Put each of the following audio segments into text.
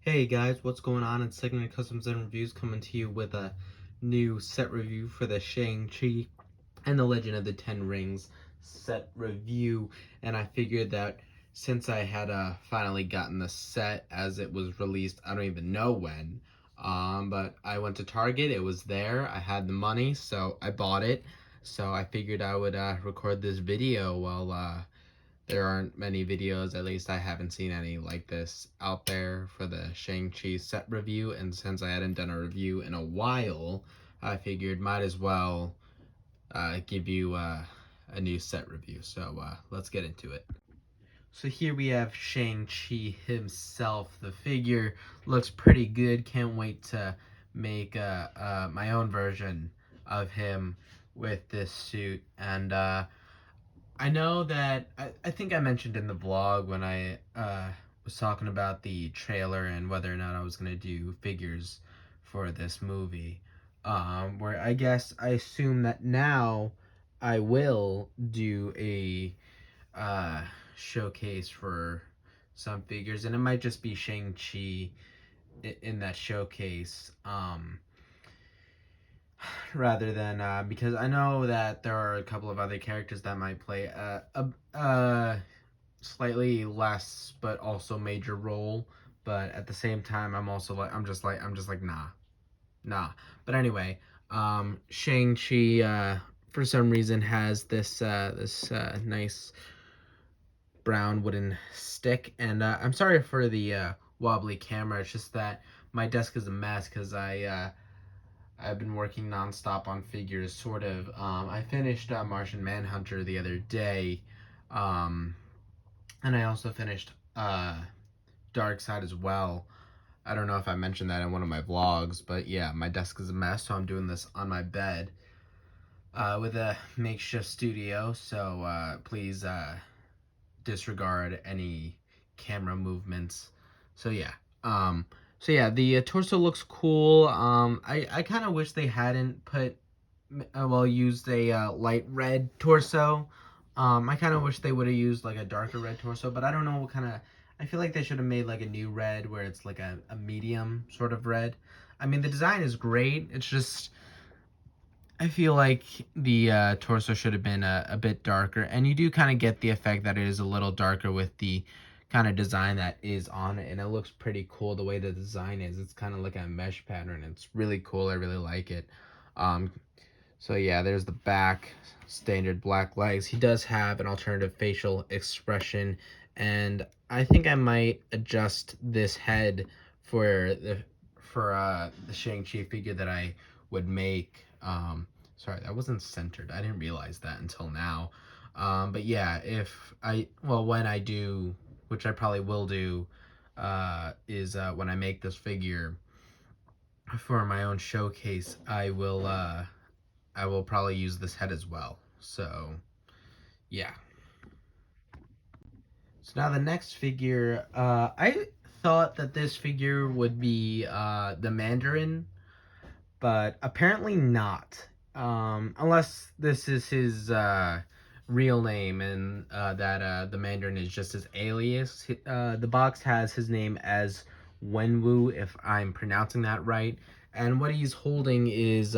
Hey guys, what's going on? It's Segment of Customs and Reviews coming to you with a new set review for the Shang-Chi and the Legend of the Ten Rings set review. And I figured that since I had finally gotten the set as it was released, I don't even know when, but I went to Target, it was there, I had the money, so I bought it. So I figured I would record this video while there aren't many videos, at least I haven't seen any like this out there for the Shang-Chi set review, and since I hadn't done a review in a while, I figured might as well give you a new set review. So let's get into it. So here we have Shang-Chi himself. The figure looks pretty good. Can't wait to make my own version of him with this suit. And I know that I think I mentioned in the vlog when I was talking about the trailer and whether or not I was going to do figures for this movie, where I guess I assume that now I will do a showcase for some figures, and it might just be Shang-Chi in that showcase. Rather than because I know that there are a couple of other characters that might play a slightly less but also major role, but at the same time I'm just like nah. But anyway, Shang-Chi for some reason has this nice brown wooden stick, and I'm sorry for the wobbly camera. It's just that my desk is a mess because I've been working nonstop on figures, sort of. I finished Martian Manhunter the other day, and I also finished Dark Side as well. I don't know if I mentioned that in one of my vlogs, but yeah, my desk is a mess, so I'm doing this on my bed with a makeshift studio, so please disregard any camera movements. So yeah, the torso looks cool. I kind of wish they hadn't used a light red torso. I kind of wish they would have used like a darker red torso, but I don't know what kind of. I feel like they should have made like a new red where it's like a medium sort of red. I mean, the design is great. It's just I feel like the torso should have been a bit darker, and you do kind of get the effect that it is a little darker with the kind of design that is on it, and it looks pretty cool the way the design is. It's kind of like a mesh pattern. It's really cool. I really like it. Um, so yeah, there's the back, standard black legs. He does have an alternative facial expression, and I think I might adjust this head for the Shang-Chi figure that I would make. Sorry, that wasn't centered. I didn't realize that until now. But yeah, when I do, which I probably will do, is when I make this figure for my own showcase, I will probably use this head as well. So yeah. So now the next figure, I thought that this figure would be the Mandarin, but apparently not. Unless this is his real name and that the Mandarin is just his alias. The box has his name as Wenwu, if I'm pronouncing that right. And what he's holding is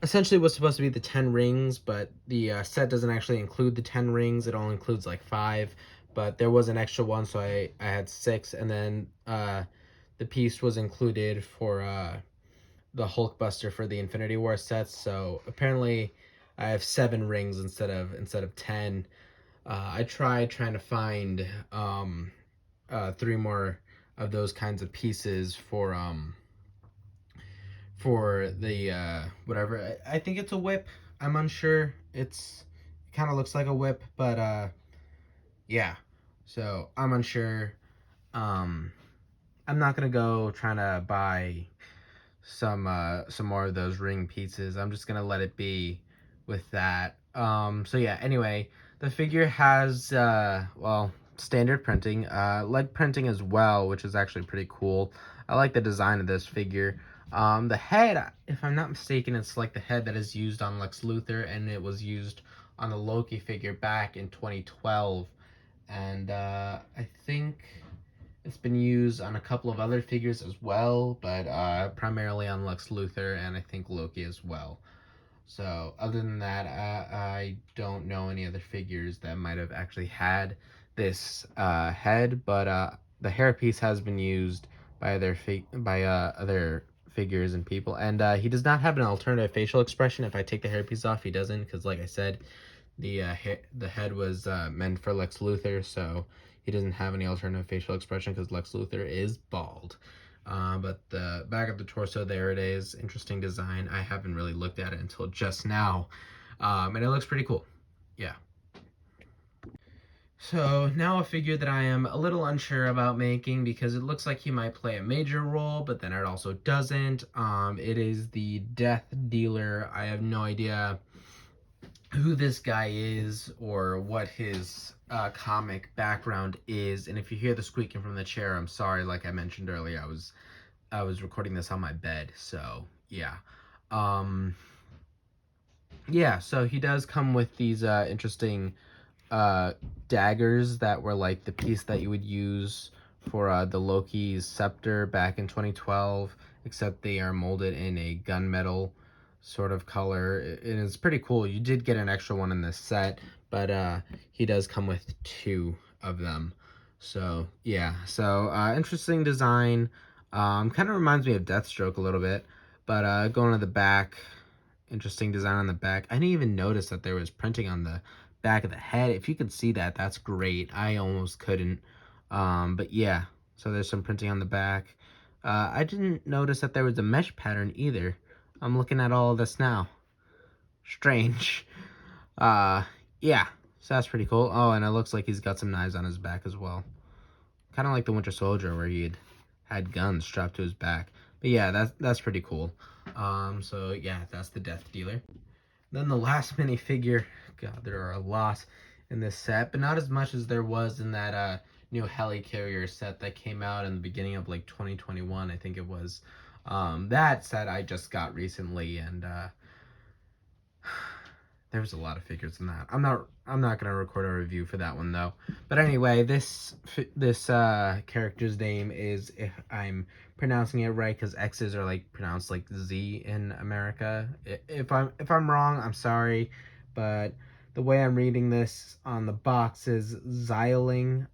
essentially what's supposed to be the 10 rings, but the set doesn't actually include the 10 rings. It only includes like 5. But there was an extra one, so I had 6. And then the piece was included for the Hulkbuster for the Infinity War sets. So apparently I have 7 rings instead of 10. I tried trying to find 3 more of those kinds of pieces for the whatever. I think it's a whip. I'm unsure. It kind of looks like a whip, but yeah. So I'm unsure. I'm not gonna go trying to buy some more of those ring pieces. I'm just gonna let it be with that. So yeah, anyway, the figure has standard printing, leg printing as well, which is actually pretty cool. I like the design of this figure. The head, if I'm not mistaken, it's like the head that is used on Lex Luthor, and it was used on the Loki figure back in 2012, and I think it's been used on a couple of other figures as well, but primarily on Lex Luthor and I think Loki as well. So other than that, I don't know any other figures that might have actually had this head, but the hairpiece has been used by other figures and people, and he does not have an alternative facial expression. If I take the hairpiece off, he doesn't, because like I said, the head was meant for Lex Luthor, so he doesn't have any alternative facial expression because Lex Luthor is bald. But the back of the torso, there it is. Interesting design. I haven't really looked at it until just now, and it looks pretty cool. Yeah. So now a figure that I am a little unsure about making because it looks like he might play a major role, but then it also doesn't. It is the Death Dealer. I have no idea who this guy is or what his comic background is. And if you hear the squeaking from the chair, I'm sorry. Like I mentioned earlier, I was recording this on my bed, so yeah. Um, yeah, so he does come with these interesting daggers that were like the piece that you would use for the Loki's scepter back in 2012, except they are molded in a gunmetal sort of color. And it's pretty cool. You did get an extra one in this set, but he does come with two of them. So yeah, so interesting design. Kind of reminds me of Deathstroke a little bit, but going to the back, interesting design on the back. I didn't even notice that there was printing on the back of the head. If you could see that, that's great. I almost couldn't. But yeah, so there's some printing on the back. I didn't notice that there was a mesh pattern either. I'm looking at all of this now. Strange. Uh, yeah, so that's pretty cool. Oh, and it looks like he's got some knives on his back as well. Kind of like the Winter Soldier where he had guns strapped to his back. But yeah, that's pretty cool. So yeah, that's the Death Dealer. Then the last minifigure, God, there are a lot in this set, but not as much as there was in that new helicarrier set that came out in the beginning of like 2021, I think it was. That set I just got recently, and there was a lot of figures in that. I'm not gonna record a review for that one though. But anyway, this character's name is, if I'm pronouncing it right, because X's are like pronounced like Z in America. If I'm wrong, I'm sorry, but the way I'm reading this on the box is Xiling.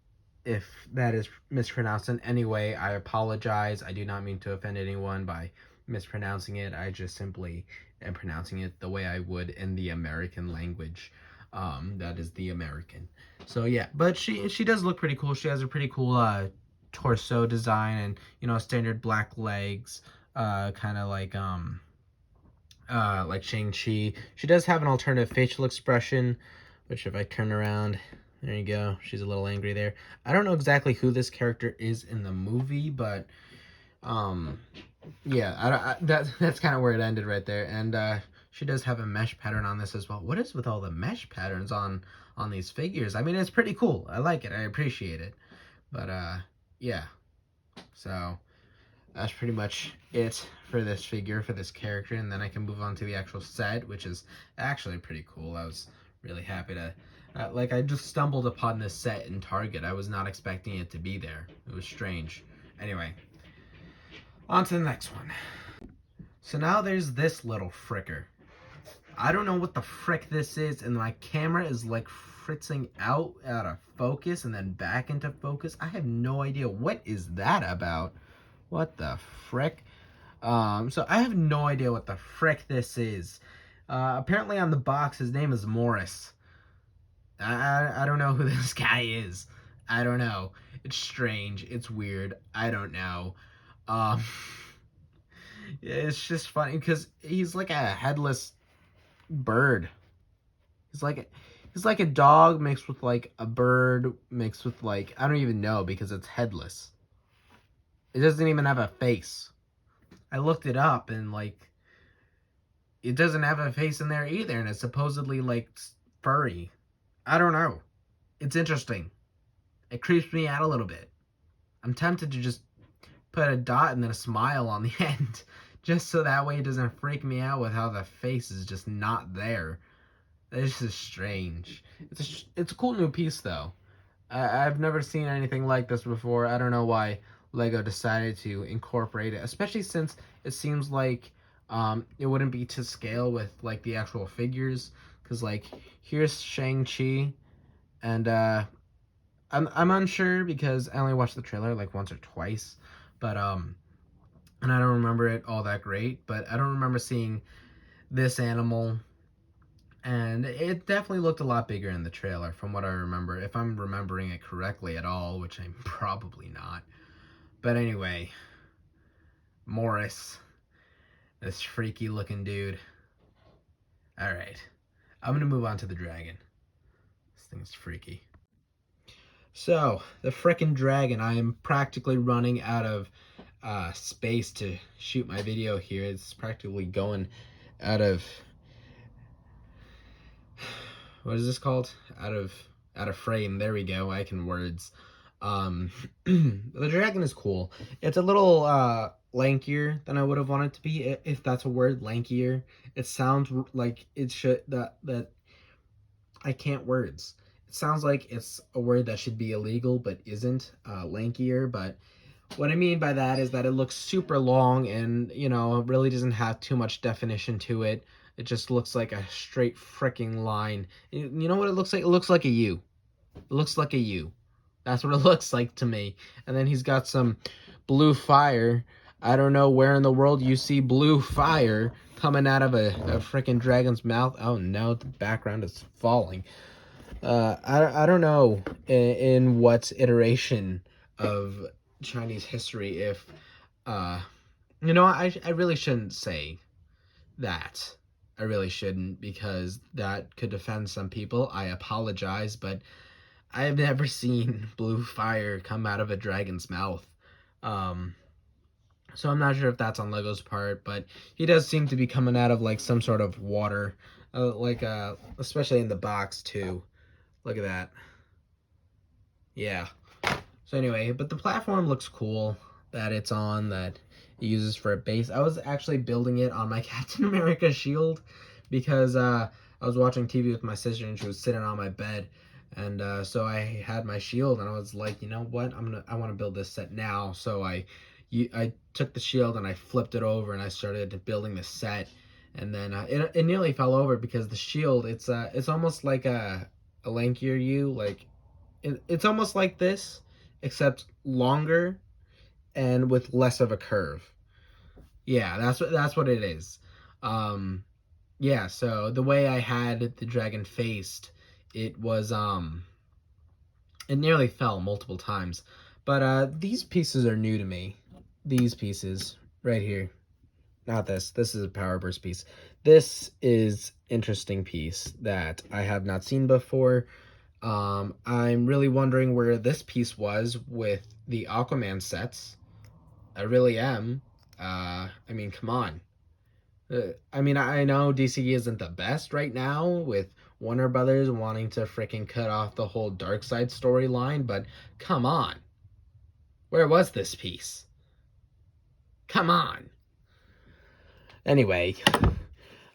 If that is mispronounced in any way, I apologize. I do not mean to offend anyone by mispronouncing it. I just simply am pronouncing it the way I would in the American language. That is the American. So yeah, but she does look pretty cool. She has a pretty cool torso design and, you know, standard black legs, kind of like Shang-Chi. She does have an alternative facial expression, which if I turn around, there you go. She's a little angry there. I don't know exactly who this character is in the movie, but yeah, that's kind of where it ended right there. And she does have a mesh pattern on this as well. What is with all the mesh patterns on these figures? I mean, it's pretty cool. I like it. I appreciate it. But yeah. So that's pretty much it for this figure, for this character, and then I can move on to the actual set, which is actually pretty cool. I was really happy to, I just stumbled upon this set in Target. I was not expecting it to be there. It was strange. Anyway, on to the next one. So now there's this little fricker. I don't know what the frick this is, and my camera is like fritzing out of focus and then back into focus. I have no idea. What is that about? What the frick? So I have no idea what the frick this is. Apparently on the box, his name is Morris. I don't know who this guy is. I don't know. It's strange. It's weird. I don't know. Um, it's just funny because he's like a headless bird. He's like a dog mixed with like a bird mixed with like, I don't even know because it's headless. It doesn't even have a face. I looked it up and like it doesn't have a face in there either, and it's supposedly like furry. I don't know. It's interesting. It creeps me out a little bit. I'm tempted to just put a dot and then a smile on the end, just so that way it doesn't freak me out with how the face is just not there. It's just strange. It's a cool new piece though. I've never seen anything like this before. I don't know why Lego decided to incorporate it, especially since it seems like it wouldn't be to scale with like the actual figures. Cause like here's Shang-Chi, and I'm unsure because I only watched the trailer like once or twice, but and I don't remember it all that great. But I don't remember seeing this animal, and it definitely looked a lot bigger in the trailer from what I remember, if I'm remembering it correctly at all, which I'm probably not. But anyway, Morris, this freaky looking dude. Alright, I'm gonna move on to the dragon. This thing is freaky. So, the frickin' dragon. I am practically running out of space to shoot my video here. It's practically going out of, what is this called? Out of frame. There we go. I can words. The dragon is cool. It's a little lankier than I would have wanted to be, if that's a word, lankier. It sounds like it should, that I can't words. It sounds like it's a word that should be illegal but isn't, lankier. But what I mean by that is that it looks super long, and it really doesn't have too much definition to it. It just looks like a straight freaking line. You know what it looks like? It looks like a U. It looks like a U. That's what it looks like to me. And then he's got some blue fire. I don't know where in the world you see blue fire coming out of a freaking dragon's mouth. Oh no, the background is falling. I don't know in what iteration of Chinese history if I really shouldn't say that. I really shouldn't, because that could offend some people. I apologize, but I have never seen blue fire come out of a dragon's mouth. So I'm not sure if that's on Lego's part, but he does seem to be coming out of like some sort of water, especially in the box too. Look at that. Yeah. So anyway, but the platform looks cool that it's on, that it uses for a base. I was actually building it on my Captain America shield because I was watching TV with my sister and she was sitting on my bed, and so I had my shield and I was like, you know what, I want to build this set now. So I took the shield and I flipped it over and I started building the set, and then it nearly fell over because the shield, it's almost like a lankier U, like it's almost like this except longer and with less of a curve. Yeah, that's what it is. Yeah, so the way I had the dragon faced, it was it nearly fell multiple times. But these pieces are new to me. These pieces right here. Not this. This is a power burst piece. This is interesting piece that I have not seen before. I'm really wondering where this piece was with the Aquaman sets. I really am. I mean, come on. I mean, I know DC isn't the best right now with Warner Brothers wanting to freaking cut off the whole Darkseid storyline, but come on. Where was this piece? Come on. Anyway,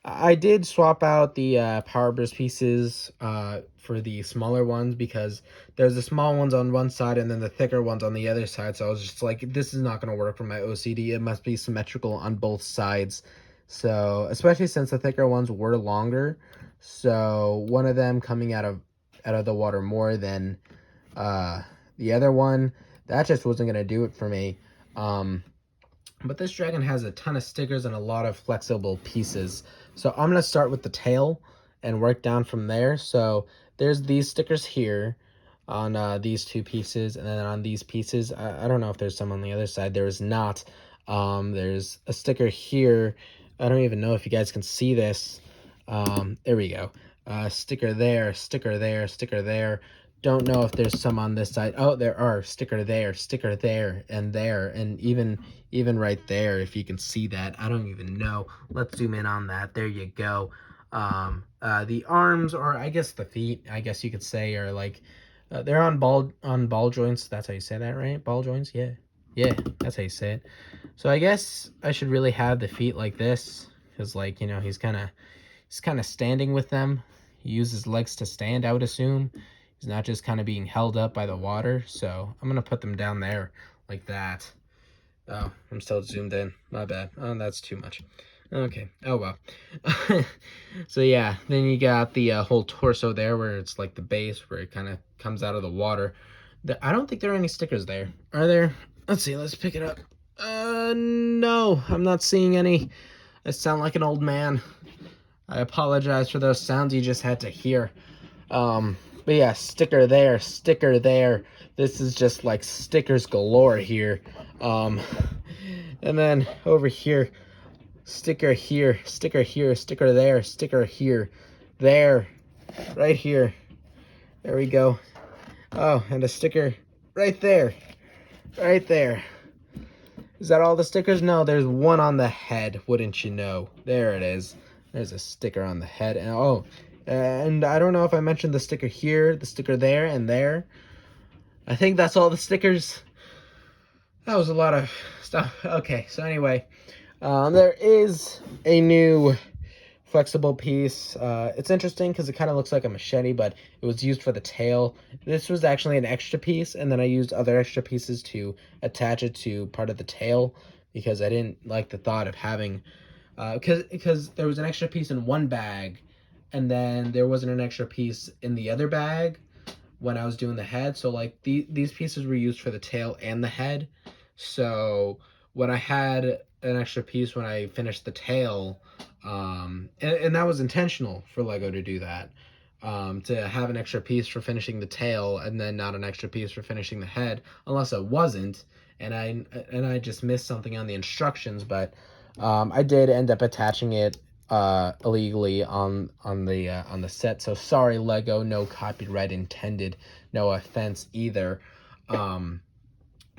I did swap out the power burst pieces for the smaller ones, because there's the small ones on one side and then the thicker ones on the other side. So I was just like, this is not going to work for my OCD. It must be symmetrical on both sides. So, especially since the thicker ones were longer. So one of them coming out of the water more than the other one, that just wasn't going to do it for me. But this dragon has a ton of stickers and a lot of flexible pieces. So I'm going to start with the tail and work down from there. So there's these stickers here on these two pieces. And then on these pieces, I don't know if there's some on the other side. There is not. There's a sticker here. I don't even know if you guys can see this. There we go. Sticker there, sticker there, sticker there. Don't know if there's some on this side. Oh, there are. Sticker there, and even right there, if you can see that. I don't even know. Let's zoom in on that. There you go. The arms, or I guess the feet, I guess you could say, are like they're on ball joints. That's how you say that, right? Ball joints, yeah. Yeah, that's how you say it. So I guess I should really have the feet like this, because, like, he's kind of standing with them. He used his legs to stand, I would assume. He's not just kind of being held up by the water. So I'm going to put them down there like that. Oh, I'm still zoomed in. My bad. Oh, that's too much. Okay. Oh, well. So, yeah. Then you got the whole torso there where it's like the base where it kind of comes out of the water. I don't think there are any stickers there. Are there? Let's see. Let's pick it up. No. I'm not seeing any. I sound like an old man. I apologize for those sounds you just had to hear. But yeah, sticker there, sticker there. This is just like stickers galore here. And then over here, sticker here, sticker here, sticker there, sticker here, there, right here. There we go. Oh, and a sticker right there, right there. Is that all the stickers? No, there's one on the head, wouldn't you know? There it is. There's a sticker on the head. And oh, and I don't know if I mentioned the sticker here, the sticker there, and there. I think that's all the stickers. That was a lot of stuff. Okay, so anyway, there is a new flexible piece. It's interesting because it kind of looks like a machete, but it was used for the tail. This was actually an extra piece, and then I used other extra pieces to attach it to part of the tail because I didn't like the thought of having, because there was an extra piece in one bag, and then there wasn't an extra piece in the other bag when I was doing the head. So like these pieces were used for the tail and the head. So when I had an extra piece when I finished the tail, and that was intentional for Lego to do that, to have an extra piece for finishing the tail and then not an extra piece for finishing the head, unless it wasn't, and I just missed something on the instructions. But I did end up attaching it illegally on the set. So sorry, Lego, no copyright intended, no offense either.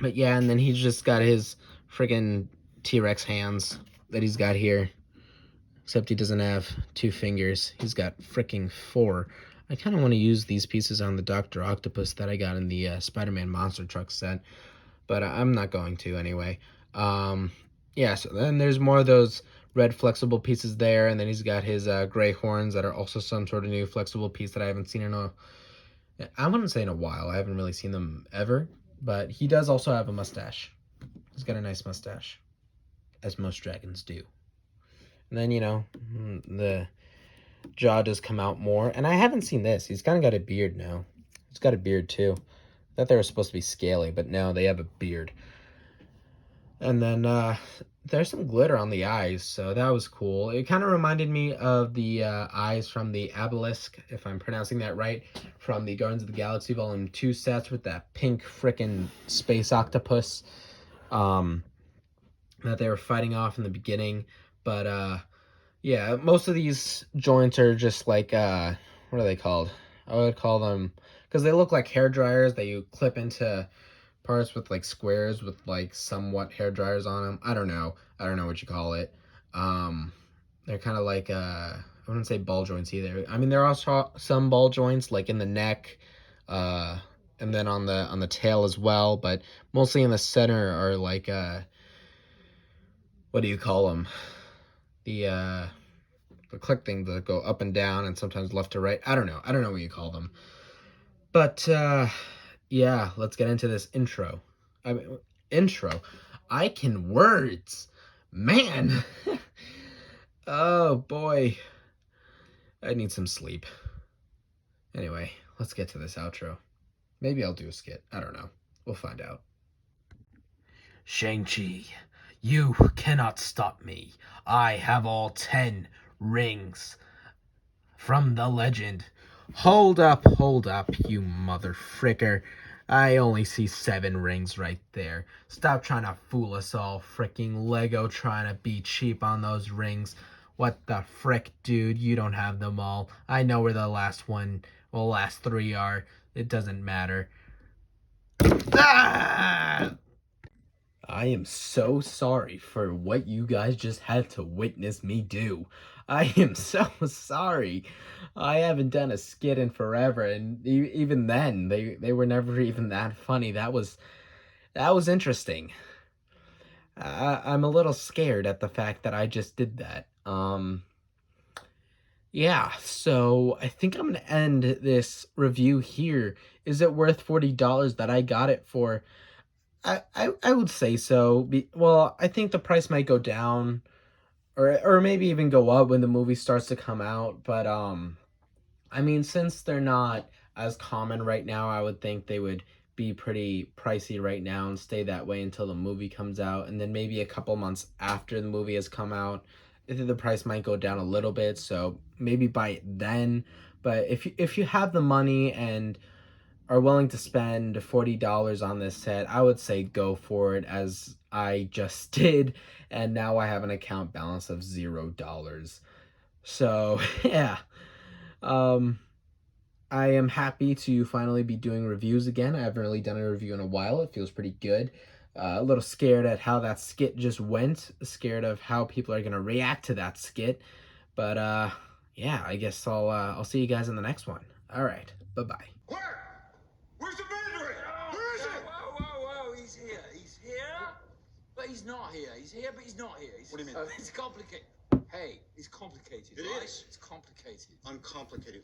But yeah, and then he's just got his friggin' T-Rex hands that he's got here. Except he doesn't have 2 fingers. He's got freaking 4. I kind of want to use these pieces on the Dr. Octopus that I got in the Spider-Man Monster Truck set. But I'm not going to anyway. Yeah, so then there's more of those red flexible pieces there. And then he's got his gray horns that are also some sort of new flexible piece that I haven't seen in I wouldn't say in a while. I haven't really seen them ever. But he does also have a mustache. He's got a nice mustache, as most dragons do. And then, you know, the jaw does come out more. And I haven't seen this. He's kind of got a beard now. He's got a beard, too. I thought they were supposed to be scaly, but no, they have a beard. And then there's some glitter on the eyes, so that was cool. It kind of reminded me of the eyes from the Obelisk, if I'm pronouncing that right, from the Guardians of the Galaxy Volume 2 sets with that pink frickin' space octopus that they were fighting off in the beginning. But yeah, most of these joints are just like, what are they called? I would call them, because they look like hair dryers that you clip into parts with like squares with like somewhat hair dryers on them. I don't know what you call it. They're kind of like I wouldn't say ball joints either. I mean, there are also some ball joints like in the neck, and then on the tail as well, but mostly in the center are like what do you call them? The click things that go up and down and sometimes left to right. I don't know what you call them. But yeah, let's get into this intro. Intro. I can words. Man. Oh boy. I need some sleep. Anyway, let's get to this outro. Maybe I'll do a skit. I don't know. We'll find out. Shang-Chi, you cannot stop me. I have all 10 rings from the legend. Hold up, you mother fricker. I only see 7 rings right there. Stop trying to fool us all, fricking Lego trying to be cheap on those rings. What the frick, dude? You don't have them all. I know where the last 3 are. It doesn't matter. Ah! I am so sorry for what you guys just had to witness me do. I am so sorry. I haven't done a skit in forever, and even then, they were never even that funny. That was interesting. I'm a little scared at the fact that I just did that. Yeah, so I think I'm gonna end this review here. Is it worth $40 that I got it for? I would say so. Well, I think the price might go down, or maybe even go up when the movie starts to come out. But I mean, since they're not as common right now, I would think they would be pretty pricey right now and stay that way until the movie comes out, and then maybe a couple months after the movie has come out, I think the price might go down a little bit. So maybe buy it then. But if you have the money and are willing to spend $40 on this set, I would say go for it, as I just did, and now I have an account balance of $0. So yeah, um, I am happy to finally be doing reviews again. I haven't really done a review in a while. It feels pretty good. A little scared at how that skit just went. Scared of how people are gonna react to that skit. But yeah, I guess I'll see you guys in the next one. All right, bye bye. Where? Where's the Mandarin? Where is it? Whoa. He's here. He's here, but he's not here. He's here, but he's not here. What do you mean? It's complicated. Hey, it's complicated. It right? is. It's complicated. Uncomplicated.